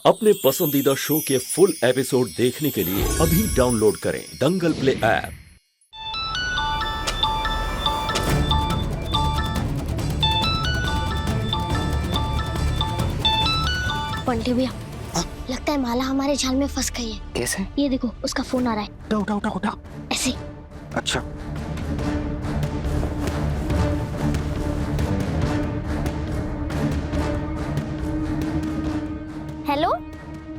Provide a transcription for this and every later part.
अपने पसंदीदा शो के फुल एपिसोड देखने के लिए अभी डाउनलोड करें दंगल प्ले ऐप। बंटी भैया, लगता है माला हमारे जाल में फंस गई है। कैसे? ये देखो, उसका फोन आ रहा है। उठा उठा उठा। ऐसे। अच्छा। हेलो,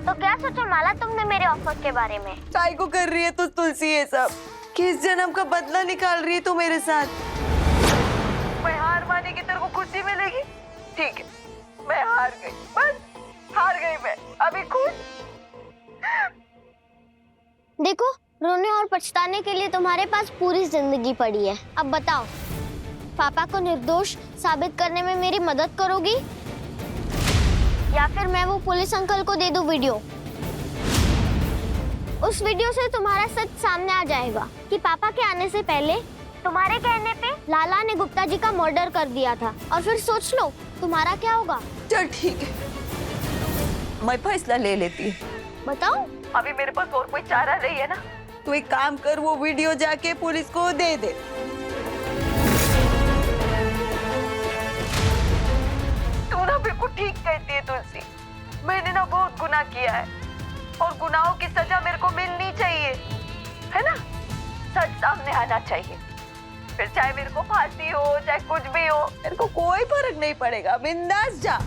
तो क्या सोचा माला तुमने मेरे ऑफर के बारे में? काय को कर रही है तो तुलसी ये सब? किस जन्म का बदला निकाल रही है तू मेरे साथ? मैं हार मानी कि तेरे को खुशी मिलेगी? ठीक है, मैं हार गई, बस हार गई मैं। अभी खुश? देखो, रोने और पछताने के लिए तुम्हारे पास पूरी जिंदगी पड़ी है। अब बताओ, पापा को निर्दोष साबित करने में मेरी मदद करोगी या फिर मैं वो पुलिस अंकल को दे दूं वीडियो? उस वीडियो से तुम्हारा सच सामने आ जाएगा कि पापा के आने से पहले तुम्हारे कहने पे लाला ने गुप्ता जी का मर्डर कर दिया था। और फिर सोच लो तुम्हारा क्या होगा। चल ठीक है, मैं फैसला ले लेती है। बताओ। अभी मेरे पास और कोई चारा नहीं है ना। तू एक काम कर, वो वीडियो जाके पुलिस को दे दे। तू ना बिल्कुल ठीक कहती है तुलसी। मैंने ना बहुत गुनाह किया है और गुनाहों की सजा मेरे को मिलनी चाहिए, है ना? सच सामने आना चाहिए। फिर चाहे मेरे को फांसी हो चाहे कुछ भी हो, मेरे को कोई फर्क नहीं पड़ेगा। बिंदास जा,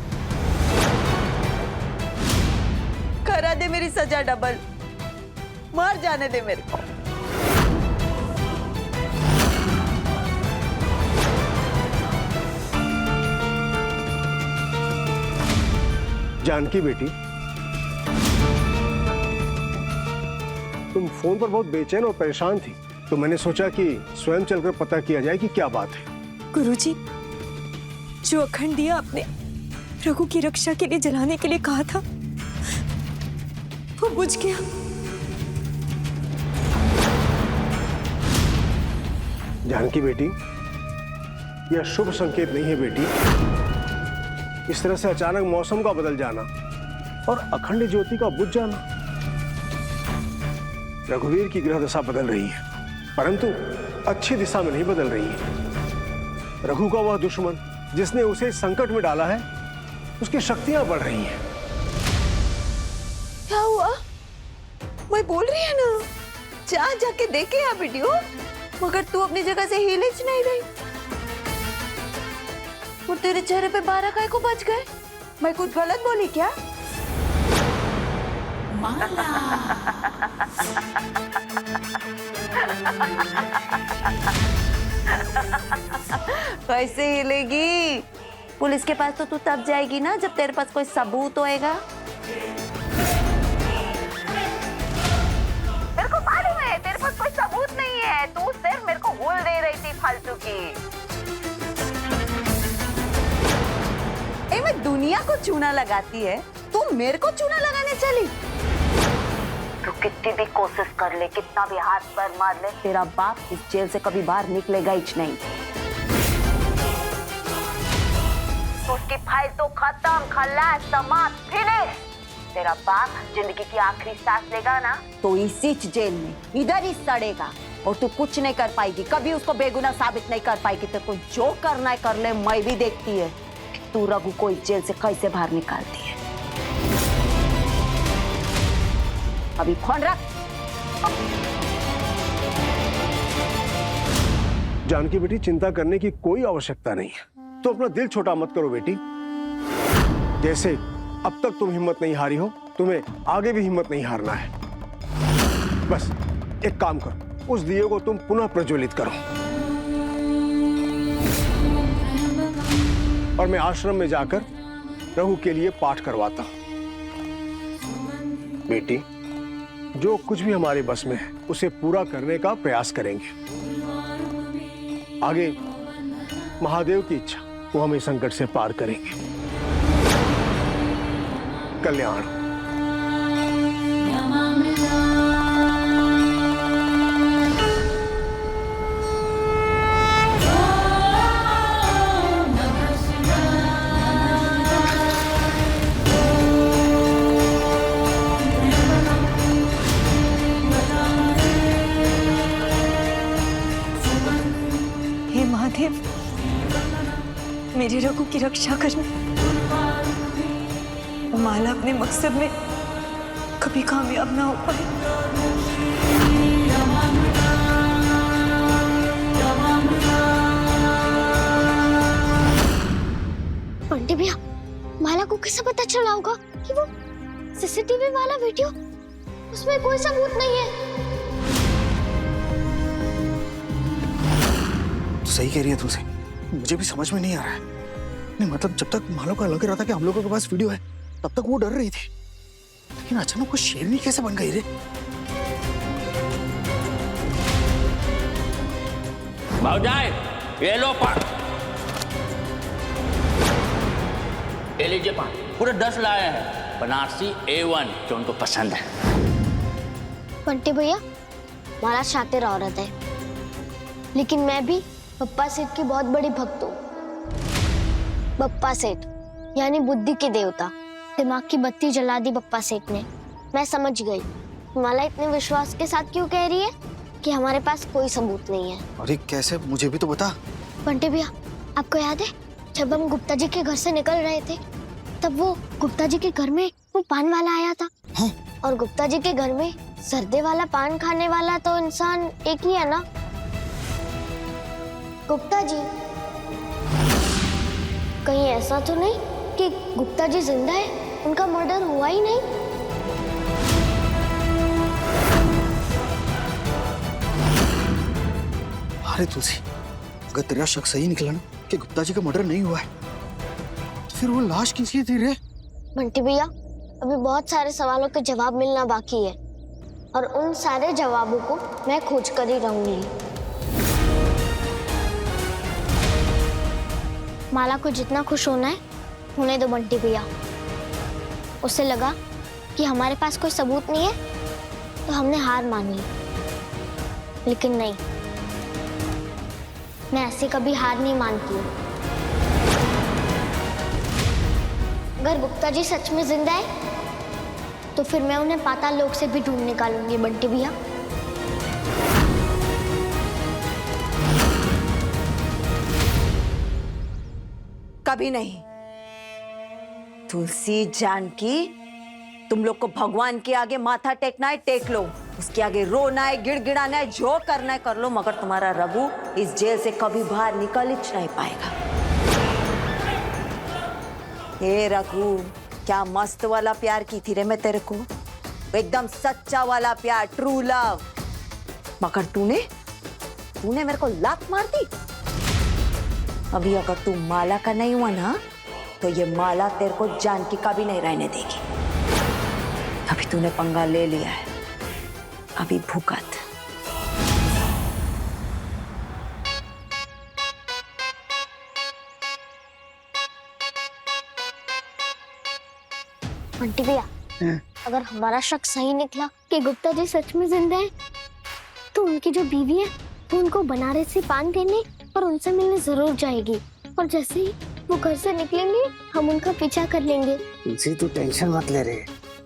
करा दे मेरी सजा डबल। मर जाने दे मेरे को। जानकी बेटी, तुम फोन पर बहुत बेचैन और परेशान थी, तो मैंने सोचा कि स्वयं चलकर पता किया जाए कि क्या बात है। गुरुजी, जो अखंड दिया आपने रघु की रक्षा के लिए जलाने के लिए कहा था, वो बुझ गया। जानकी बेटी, यह शुभ संकेत नहीं है बेटी। इस तरह से अचानक मौसम का बदल जाना और अखंड ज्योति का बुझ जाना। रघुवीर की ग्रह दशा बदल रही है, परंतु अच्छी दिशा में नहीं बदल रही है। रघु का वह दुश्मन जिसने उसे संकट में डाला है, उसकी शक्तियां बढ़ रही हैं। क्या हुआ? मैं बोल रही है ना, जा जाके देखे आ वीडियो। मगर तू अपनी जगह से हिले नहीं रही। और तेरे चेहरे पे 12 काय को बच गए? मैं कुछ गलत बोली क्या? माला। कैसे हिलेगी? पुलिस के पास तो तू तब जाएगी ना जब तेरे पास कोई सबूत होएगा। मेरे को मालूम है तेरे पास कोई सबूत नहीं है। तू सिर्फ मेरे को भूल दे रही थी फालतू की। मैं दुनिया को चूना लगाती है, तू मेरे को चूना लगाने चली। तू कितनी भी कोशिश कर ले, कितना भी हाथ पैर मार ले, तेरा बाप इस जेल से कभी बाहर निकलेगा ही नहीं। उसकी फाइल तो खत्म, खलास, समाप्त, फिनिश। तेरा बाप जिंदगी की आखिरी सांस लेगा ना तो इसी जेल में इधर ही सड़ेगा और तू कुछ नहीं कर पाएगी। कभी उसको बेगुनाह साबित नहीं कर पाएगी। तेरे को जो करना है कर ले। मैं भी देखती है तू रघु को इस जेल से कैसे बाहर निकालती है। अभी फोन रख। जानकी बेटी, चिंता करने की कोई आवश्यकता नहीं है। तो अपना दिल छोटा मत करो बेटी। जैसे अब तक तुम हिम्मत नहीं हारी हो, तुम्हें आगे भी हिम्मत नहीं हारना है। बस एक काम करो, उस दिए को तुम पुनः प्रज्वलित करो और मैं आश्रम में जाकर रघु के लिए पाठ करवाता हूं। बेटी, जो कुछ भी हमारे बस में है उसे पूरा करने का प्रयास करेंगे। आगे महादेव की इच्छा, वो हमें संकट से पार करेंगे। कल्याण। मेरे रघु की रक्षा करने। माला अपने मकसद में कभी कामयाब ना हो पाए। बंटी भैया, माला को कैसे पता चला होगा कि वो सीसीटीवी वाला वीडियो, उसमें कोई सबूत नहीं है। तो सही कह रही है तुलसी, मुझे भी समझ में नहीं आ रहा है। नहीं मतलब जब तक माला को लग रहा था कि हम लोगों के पास वीडियो है, तब तक वो डर रही थी, लेकिन अचानक वो शेरनी कैसे बन गई रे? भावजाई, ये लो पान, ये लीजिए पान, पूरे 10 लाए हैं, बनारसी A1 जो उनको पसंद है। बंटी भैया, माला शातिर औरत है, लेकिन मैं भी बप्पा सेठ की बहुत बड़ी भक्त हूँ। बप्पा सेठ यानी बुद्धि के देवता। दिमाग की बत्ती जला दी बप्पा सेठ ने। मैं समझ गई माला इतने विश्वास के साथ क्यों कह रही है कि हमारे पास कोई सबूत नहीं है। अरे कैसे, मुझे भी तो बता। बंटी भैया, आपको याद है जब हम गुप्ता जी के घर से निकल रहे थे, तब वो गुप्ता जी के घर में वो पान वाला आया था। हाँ? और गुप्ता जी के घर में सर्दे वाला पान खाने वाला तो इंसान एक ही है ना, गुप्ता जी। कहीं ऐसा तो नहीं कि गुप्ता जी जिंदा है, उनका मर्डर हुआ ही नहीं? अरे तुलसी, अगर तेरा शक सही निकला ना कि गुप्ता जी का मर्डर नहीं हुआ है, तो फिर वो लाश किसकी थी रे? बंटी भैया, अभी बहुत सारे सवालों के जवाब मिलना बाकी है, और उन सारे जवाबों को मैं खोज कर ही रहूंगी। माला को जितना खुश होना है होने दो बंटी भैया। उसे लगा कि हमारे पास कोई सबूत नहीं है, तो हमने हार मान ली, लेकिन नहीं, मैं ऐसे कभी हार नहीं मानती हूँ। अगर गुप्ता जी सच में जिंदा है, तो फिर मैं उन्हें पाताल लोक से भी ढूंढ निकालूंगी बंटी भैया। कभी नहीं। तुलसी, जानकी, तुम लोग को भगवान के आगे माथा टेकना है टेक लो, उसके आगे रोना है, गिड़गिड़ाना है, जो करना है कर लो, मगर तुम्हारा रघु इस जेल से कभी बाहर निकल ही नहीं पाएगा। हे रघु, क्या मस्त वाला प्यार की थी रे मैं तेरे को, एकदम सच्चा वाला प्यार, ट्रू लव। मगर तूने मेरे को लात मार दी। अभी अगर तू माला का नहीं हुआ ना, तो ये माला तेरे को जानकी का भी नहीं रहने देगी। अभी तूने पंगा ले लिया है, अभी भुगत। बंटी भैया, अगर हमारा शक सही निकला कि गुप्ता जी सच में जिंदा है, तो उनकी जो बीवी है वो उनको बनारसी पान देने और उनसे मिलने जरूर जाएगी, और जैसे ही वो घर से निकलेंगे हम उनका पीछा कर लेंगे। तुलसी तू टेंशन मत ले रहे,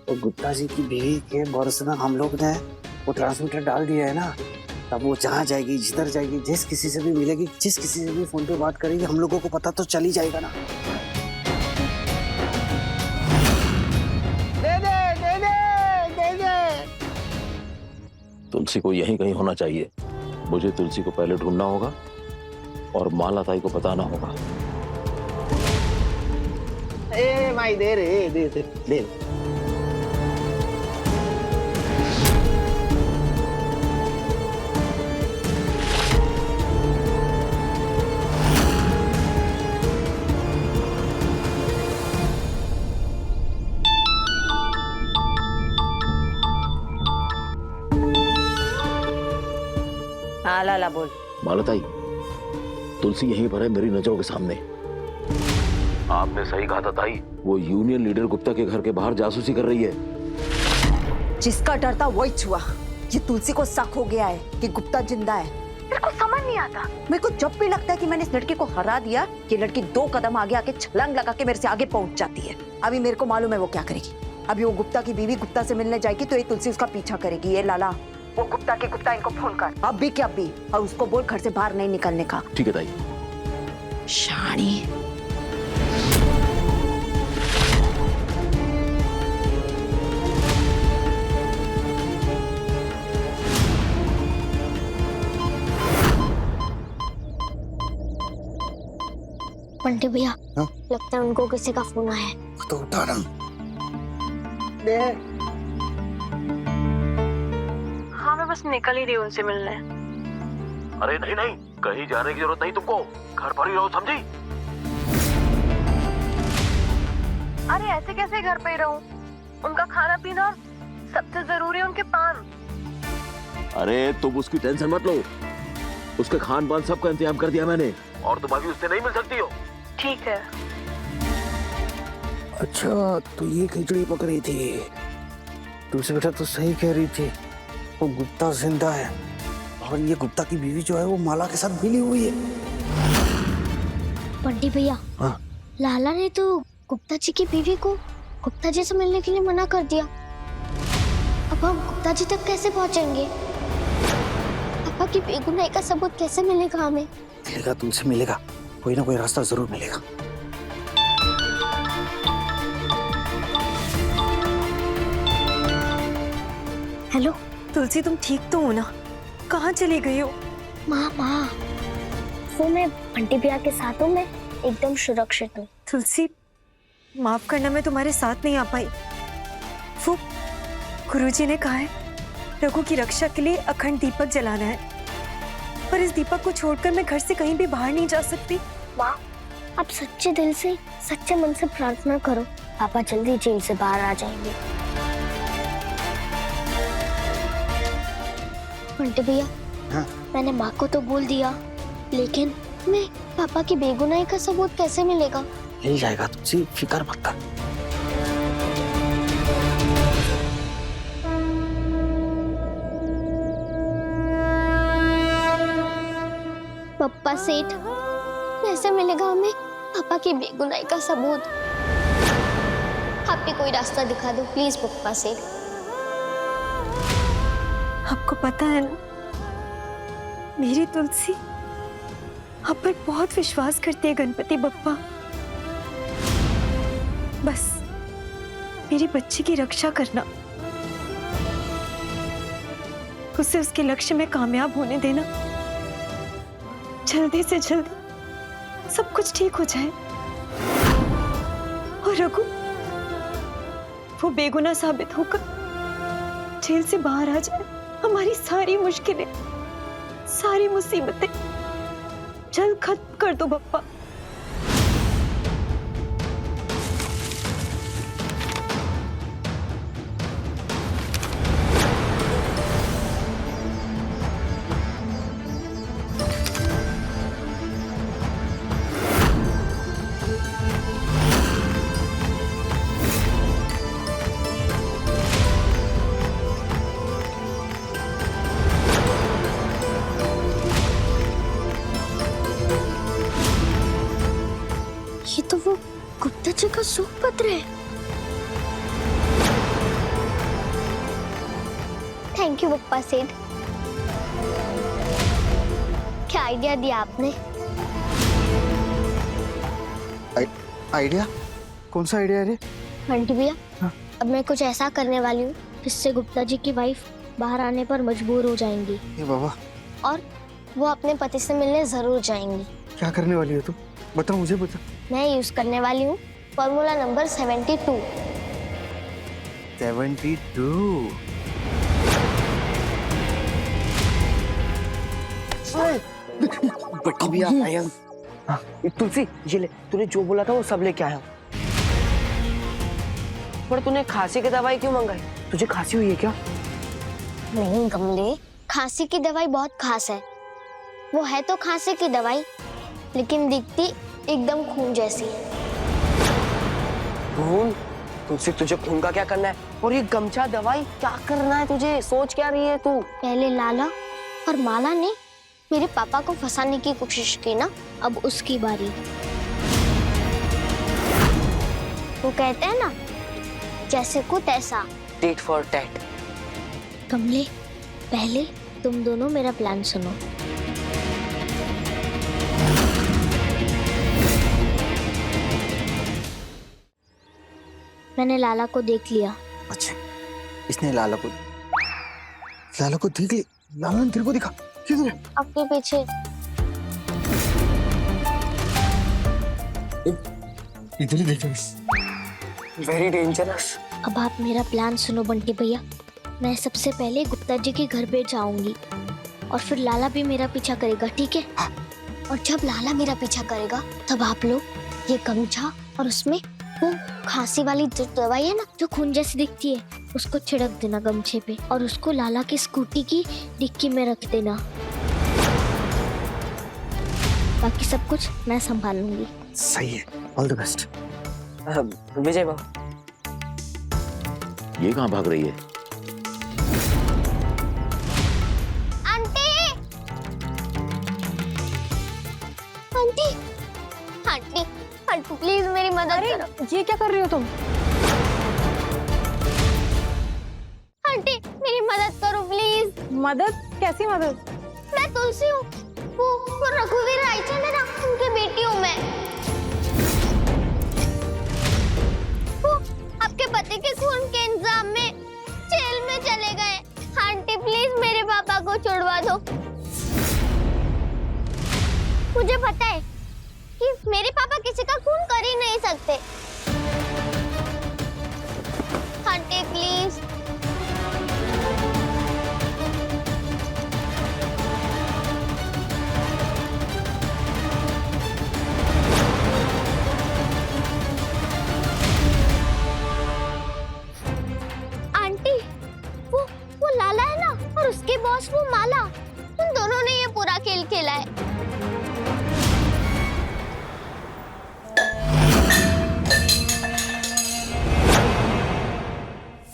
वो गुप्ता जी की बीवी के भरोसे में हम लोग ने वो ट्रांसमीटर डाल दिया है ना, तब वो जहाँ जाएगी, जिधर जाएगी, जिस किसी से भी मिलेगी, जिस किसी से भी फोन पे बात करेगी, हम लोगों को पता तो चल ही जाएगा ना। तुलसी को यहीं कहीं होना चाहिए। मुझे तुलसी को पहले ढूंढना होगा और माला ताई को बताना होगा। ए माई दे रे, दे। हाँ लाला बोल। माला ताई, तुलसी यहीं पर है मेरी नजरों के सामने। आपने सही कहा था ताई, वो यूनियन लीडर गुप्ता के घर के बाहर जासूसी कर रही है। जिसका डर था वही छुआ। ये तुलसी को शक हो गया है कि गुप्ता जिंदा है। मेरे को समझ नहीं आता। मेरे को जब भी लगता है कि मैंने इस लड़की को हरा दिया, ये लड़की 2 कदम आगे आके छलांग लगा के मेरे से आगे पहुंच जाती है। अभी मेरे को मालूम है वो क्या करेगी। अभी वो गुप्ता की बीवी गुप्ता से मिलने जाएगी, तो ये तुलसी उसका पीछा करेगी। ये लाला, वो गुप्ता इनको फोन कर, अब भी क्या अभी, और उसको बोल घर से बाहर नहीं निकलने का। ठीक है ताई। शानी, बंटी भैया, हाँ? लगता है उनको किसी का फोन आया है। तो उठा ना। हाँ, मैं बस निकल ही रही हूँ उनसे मिलने। अरे नहीं नहीं, कहीं जाने की जरूरत नहीं तुमको, घर पर ही रहो, समझी? अरे ऐसे कैसे घर पे ही रहूं? उनका खाना पीना और सबसे जरूरी उनके पान। अरे तुम उसकी टेंशन मत लो, उसके खान पान सबका इंतजाम कर दिया मैंने, और तुम अभी उससे नहीं मिल सकती हो। ठीक है। अच्छा, तो ये खिचड़ी पक रही थी। तुलसी बेटा तो सही कह रही थी, वो गुप्ता जिंदा है और ये गुप्ता की बीवी जो है वो माला के साथ मिली हुई है। बंटी भैया, हाँ? लाला ने तो गुप्ता जी की बीवी को गुप्ता जी से मिलने के लिए मना कर दिया। अब हम गुप्ता जी तक कैसे पहुंचेंगे? पापा की बेगुनाही का सबूत कैसे मिलेगा हमें? मिलेगा, तुलसी मिलेगा, कोई ना कोई रास्ता जरूर मिलेगा। हेलो तुलसी, तुम ठीक तो हो ना? कहाँ चली गई हो? माँ, वो मैं बंटी भैया के साथ हूँ, मैं एकदम सुरक्षित हूँ। तुलसी, माफ करना, मैं तुम्हारे साथ नहीं आ पाई। वो गुरुजी ने कहा है रघु की रक्षा के लिए अखंड दीपक जलाना है, पर इस दीपक को छोड़कर मैं घर से कहीं भी बाहर नहीं जा सकती। माँ, आप सच्चे दिल से, सच्चे मन से प्रार्थना करो, पापा जल्दी जेल से बाहर आ जाएंगे। बंटी भैया, हाँ? मैंने माँ को तो बोल दिया, लेकिन मैं पापा की बेगुनाही का सबूत कैसे मिलेगा? मिल जाएगा तुलसी, फिक्र मत कर। पप्पा सेठ, कैसे मिलेगा हमें पापा की बेगुनाही का सबूत? आप भी कोई रास्ता दिखा दो प्लीज पप्पा सेठ। आपको पता है ना, मेरी तुलसी आप पर बहुत विश्वास करती है गणपति बप्पा। बस मेरी बच्ची की रक्षा करना, उसे उसके लक्ष्य में कामयाब होने देना, जल्दी से जल्दी सब कुछ ठीक हो जाए और रघु वो बेगुनाह साबित होकर जेल से बाहर आ जाए। हमारी सारी मुश्किलें, सारी मुसीबतें जल्द खत्म कर दो बप्पा। ये तो वो गुप्ता जी का सूख पत्र है। थैंक यू पप्पा सेठ, क्या आइडिया दिया आपने। आइडिया? कौन सा आइडिया है रे? बंटी भैया, हाँ? अब मैं कुछ ऐसा करने वाली हूँ जिससे गुप्ता जी की वाइफ बाहर आने पर मजबूर हो जाएंगी ये बाबा, और वो अपने पति से मिलने जरूर जाएंगी। क्या करने वाली है तू? बता, मुझे बता। मैं यूज करने वाली हूँ फॉर्मूला नंबर 72। 72। बट्टी भी आया। तुलसी, ये ले, तूने जो बोला था वो सब लेके आया हूँ। पर तूने खांसी की दवाई क्यों मंगाई? तुझे खांसी हुई है क्या? नहीं गमले, खांसी की दवाई बहुत खास है। वो है तो खांसी की दवाई, लेकिन दिखती एकदम खून जैसी है। खून? तुलसी, तुझे खून का क्या करना है? और ये गमछा दवाई क्या करना है तुझे? सोच क्या रही है तू? पहले लाला और माला ने मेरे पापा को फंसाने की कोशिश की ना, अब उसकी बारी। वो कहते हैं ना, जैसे को तैसा। Tit for tat. कमले, पहले तुम दोनों मेरा प्लान सुनो। मैंने लाला को देख लिया। अच्छा, इसने लाला को देख लिया? लाला ने तेरे को दिखा? किधर है? आपके पीछे। इधर ही देखो, वेरी डेंजरस। अब आप मेरा प्लान सुनो बंटी भैया। मैं सबसे पहले गुप्ता जी के घर पे जाऊंगी और फिर लाला भी मेरा पीछा करेगा, ठीक है? और जब लाला मेरा पीछा करेगा तब आप लोग ये गमछा और उसमें वो खांसी वाली जो दवाई है ना, जो खून जैसी दिखती है, उसको छिड़क देना गमछे पे और उसको लाला की स्कूटी की डिक्की में रख देना। बाकी सब कुछ मैं संभाल लूंगी। सही है, ऑल द बेस्ट। विजय बाबू, ये कहाँ भाग रही है? Aunty, aunty, aunty, aunty please मेरी मदद करो। ये क्या कर रही हो तुम? आंटी मेरी मदद करो प्लीज। मदद? कैसी मदद? मैं तुलसी हूँ, वो रघुवीर रायचंद है ना, उनकी बेटी हूँ मैं। वो आपके पति के खून के इंजाम में जेल में चले गए। आंटी प्लीज मेरे पापा को छुड़वा दो। मुझे पता है कि मेरे पापा किसी का खून कर ही नहीं सकते। Aunty please. आंटी, वो लाला है ना, और उसके बॉस वो माला, उन दोनों ने ये पूरा खेल खेला है।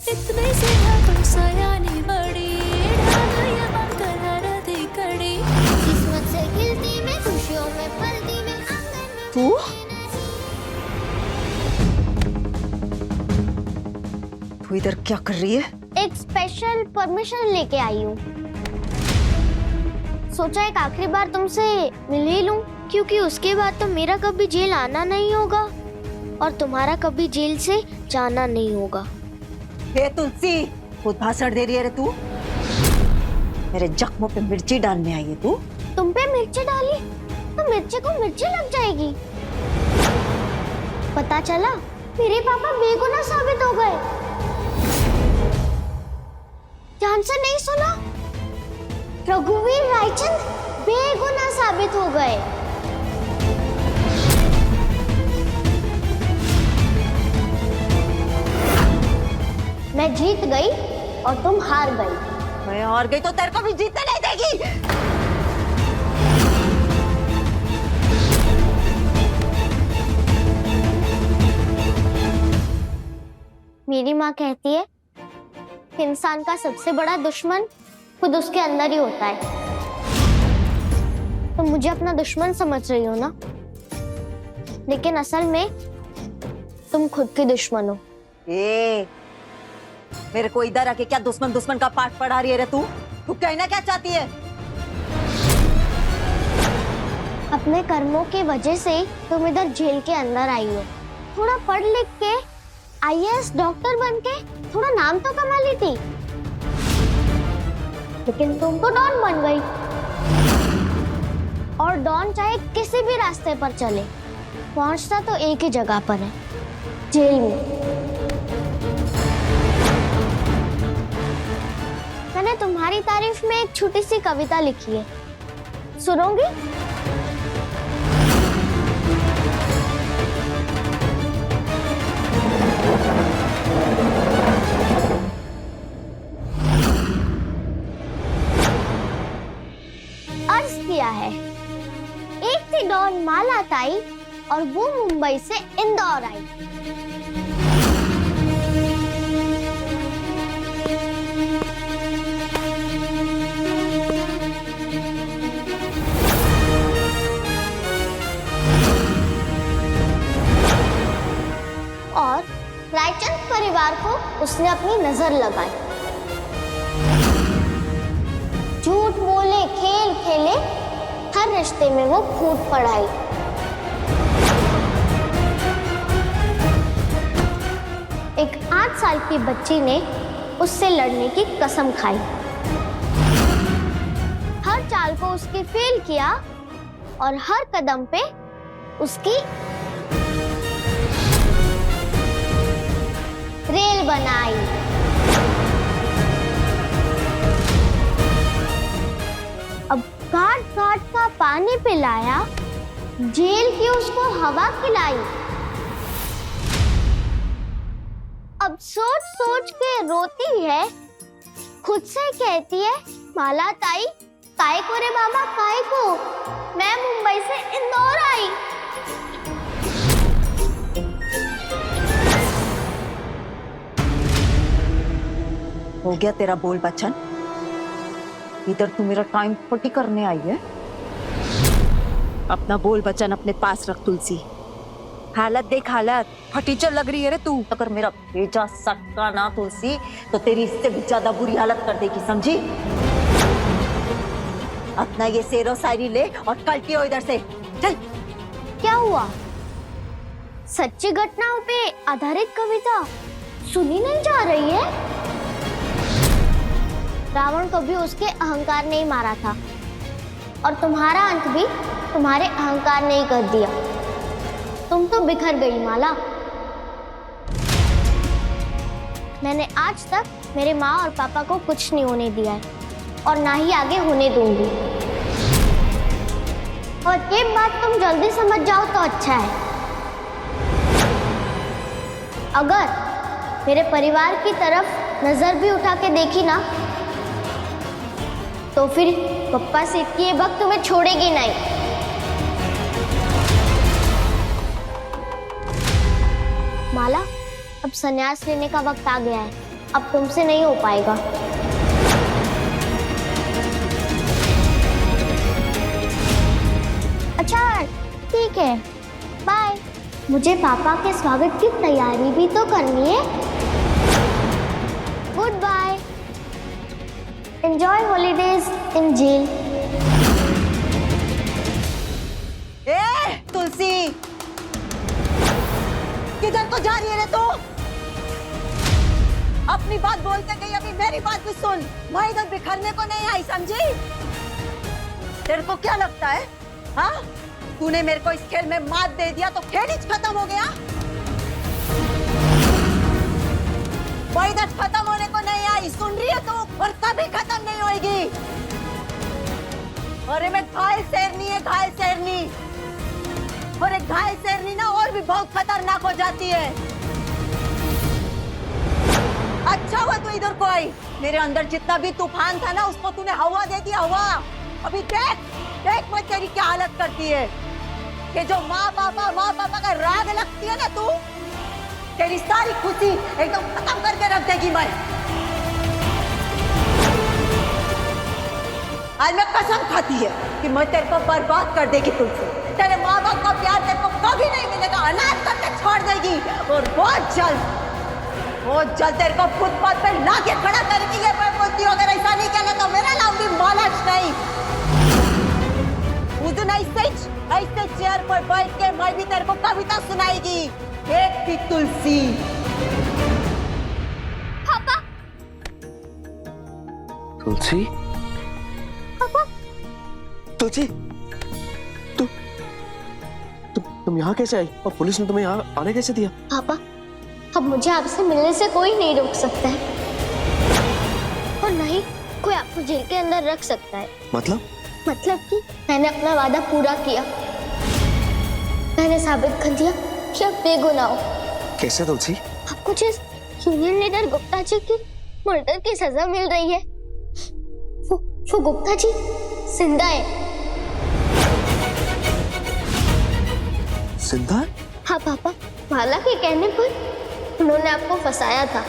इतने से हम सयानी बड़ी ढालियां बनकर हरदी कड़ी, किस्मत से खिलती मैं, खुशियों में पलती मैं, आंगन में तू? तू इधर क्या कर रही है? एक स्पेशल परमिशन लेके आई हूँ। सोचा एक आखिरी बार तुमसे मिल ही लूं, क्योंकि उसके बाद तो मेरा कभी जेल आना नहीं होगा और तुम्हारा कभी जेल से जाना नहीं होगा। हे तुलसी, खुद भाषण दे रही है रे तू? मेरे जख्मों पे मिर्ची डालने आई है तू? तुम पे मिर्ची डाली तो मिर्ची को मिर्ची लग जाएगी। पता चला मेरे पापा बेगुनाह साबित हो गए। ध्यान से नहीं सुना? रघुवीर रायचंद बेगुनाह साबित हो गए। मैं जीत गई और तुम हार गई। मैं हार गई तो तेरे को भी जीतने नहीं देगी। मेरी माँ कहती है कि इंसान का सबसे बड़ा दुश्मन खुद उसके अंदर ही होता है। तो मुझे अपना दुश्मन समझ रही हो ना, लेकिन असल में तुम खुद के दुश्मन हो। ए, मेरे को इधर आके क्या दुश्मन दुश्मन का पाठ पढ़ा रही है रे तू? तू कहना क्या चाहती है? अपने कर्मों की वजह से तुम इधर जेल के अंदर आई हो। थोड़ा पढ़ लिख के IAS डॉक्टर बन के थोड़ा नाम तो कमा ली थी, लेकिन तुम तो डॉन बन गई। और डॉन चाहे किसी भी रास्ते पर चले, पहुंचता तो एक ही जगह पर है, जेल में। मैंने तुम्हारी तारीफ में एक छोटी सी कविता लिखी है, सुनोगी? अर्ज किया है, एक थी डॉन माला ताई और वो मुंबई से इंदौर आई। और रायचंद परिवार को उसने अपनी नजर लगाई। झूठ बोले, खेल खेले, हर रिश्ते में वो फूट पड़ाई। एक 8 साल की बच्ची ने उससे लड़ने की कसम खाई। हर चाल को उसकी फेल किया और हर कदम पे उसकी रेल बनाई। अब घाट घाट का पानी पिलाया, जेल की उसको हवा खिलाई। अब सोच सोच के रोती है, खुद से कहती है माला ताई, काय को रे बाबा काय को, मैं मुंबई से इंदौर आई। हो गया तेरा बोल बच्चन? इधर तू मेरा टाइम पटी करने आई है? अपना बोल बच्चन अपने पास रख तुलसी। हालत देख हालत, फटीचर लग रही है रे तू। अगर मेरा भेजा सटका ना तुलसी तो तेरी इससे भी ज्यादा बुरी हालत कर देगी, समझी? अपना ये शेरो शायरी ले और कल्टियो इधर से, चल। क्या हुआ? सच्ची घटनाओं पे आधारित कविता सुनी नहीं जा रही है? रावण को भी उसके अहंकार ने ही मारा था, और तुम्हारा अंत भी तुम्हारे अहंकार ने ही कर दिया। तुम तो बिखर गई माला। मैंने आज तक मेरे माँ और पापा को कुछ नहीं होने दिया है, और ना ही आगे होने दूंगी। और ये बात तुम जल्दी समझ जाओ तो अच्छा है। अगर मेरे परिवार की तरफ नजर भी उठा के देखी ना, तो फिर पप्पा सेठ की ये वक्त तुम्हें छोड़ेगी नहीं। माला, अब संन्यास लेने का वक्त आ गया है। अब तुमसे नहीं हो पाएगा। अच्छा ठीक है, बाय। मुझे पापा के स्वागत की तैयारी भी तो करनी है। Goodbye. Enjoy holidays in jail. ए तुलसी, किधर को जा रही है रे तू? अपनी बात बोलते गई, अभी मेरी बात भी सुन। मैं इधर बिखरने को नहीं आई, समझी? तेरे को क्या लगता है, हाँ? तूने मेरे को इस खेल में मात दे दिया तो खेल ही खत्म हो गया? मैं इधर खत्म होने को नहीं आई, सुन रही है तू? और कभी खत्म नहीं होगी। अरे मैं घायल शेरनी है, घायल शेरनी। और एक घायल शेरनी ना और भी बहुत खतरनाक हो जाती है। अच्छा हुआ तू इधर को आई। मेरे अंदर जितना भी तूफान था ना, उसको तूने हवा दे दी, हवा। अभी देख देख मैं तेरी क्या हालत करती है। कि जो माँ पापा का राग लगती है ना तू, तेरी सारी खुशी एकदम खत्म करके रख देगी मैं। आज मैं कसम खाती है कि मैं तेरे को बर्बाद कर देगी तुझसे। तेरे माँ बाप का प्यार तेरे को कभी नहीं मिलेगा, अनाथ करके छोड़ देगी। और बहुत जल्द तेरे को फुटपाथ पे लाके खड़ा करेगी। ये मैं बोलती हूँ, अगर ऐसा नहीं किया तो मेरा नाम भी मालाच नहीं। उस दिन ऐसे चेयर पर बैठ के मैं भी तेरे को कविता सुनाएगी। एक थी तुलसी। पापा। तुलसी, पापा। तुलसी, तुम यहाँ कैसे आई? और पुलिस ने तुम्हें यहाँ आने कैसे दिया? पापा, अब मुझे आपसे मिलने से कोई नहीं रोक सकता है, और नहीं कोई आपको जेल के अंदर रख सकता है। मतलब कि मैंने अपना वादा पूरा किया। मैंने साबित कर दिया कि आप बेगुनाह हो। कैसे तुलसी? आपको जिस यूनियन लीडर गुप्ता जी की मर्डर की सजा मिल रही है, वो गुप्ता जी जिंदा है। जिंदा? हाँ पापा, माला के कहने पर उन्होंने आपको फंसाया था,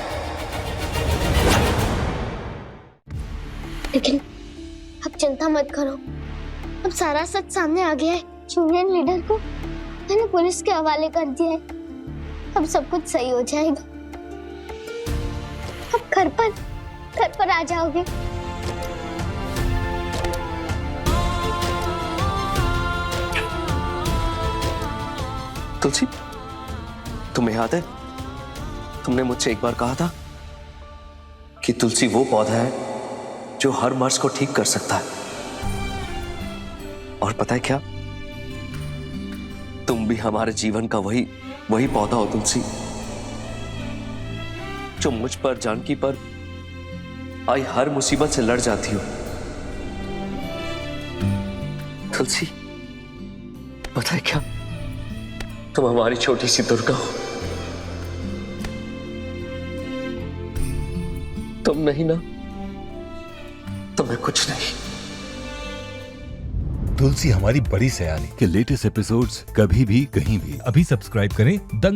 लेकिन अब चिंता मत करो। अब सारा सच सामने आ गया है। यूनियन लीडर को मैंने पुलिस के हवाले कर दिया है। अब सब कुछ सही हो जाएगा। अब घर पर आ जाओगे। तुलसी, तुम्हें याद है तुमने मुझसे एक बार कहा था कि तुलसी वो पौधा है जो हर मर्ज को ठीक कर सकता है। और पता है क्या, तुम भी हमारे जीवन का वही पौधा हो तुलसी। जो मुझ पर, जानकी पर आई हर मुसीबत से लड़ जाती हो। तुलसी, पता है क्या, तुम हमारी छोटी सी दुर्गा हो। तुम नहीं ना तो मैं कुछ नहीं। तुलसी हमारी बड़ी सयानी के लेटेस्ट एपिसोड्स कभी भी कहीं भी अभी सब्सक्राइब करें दंगल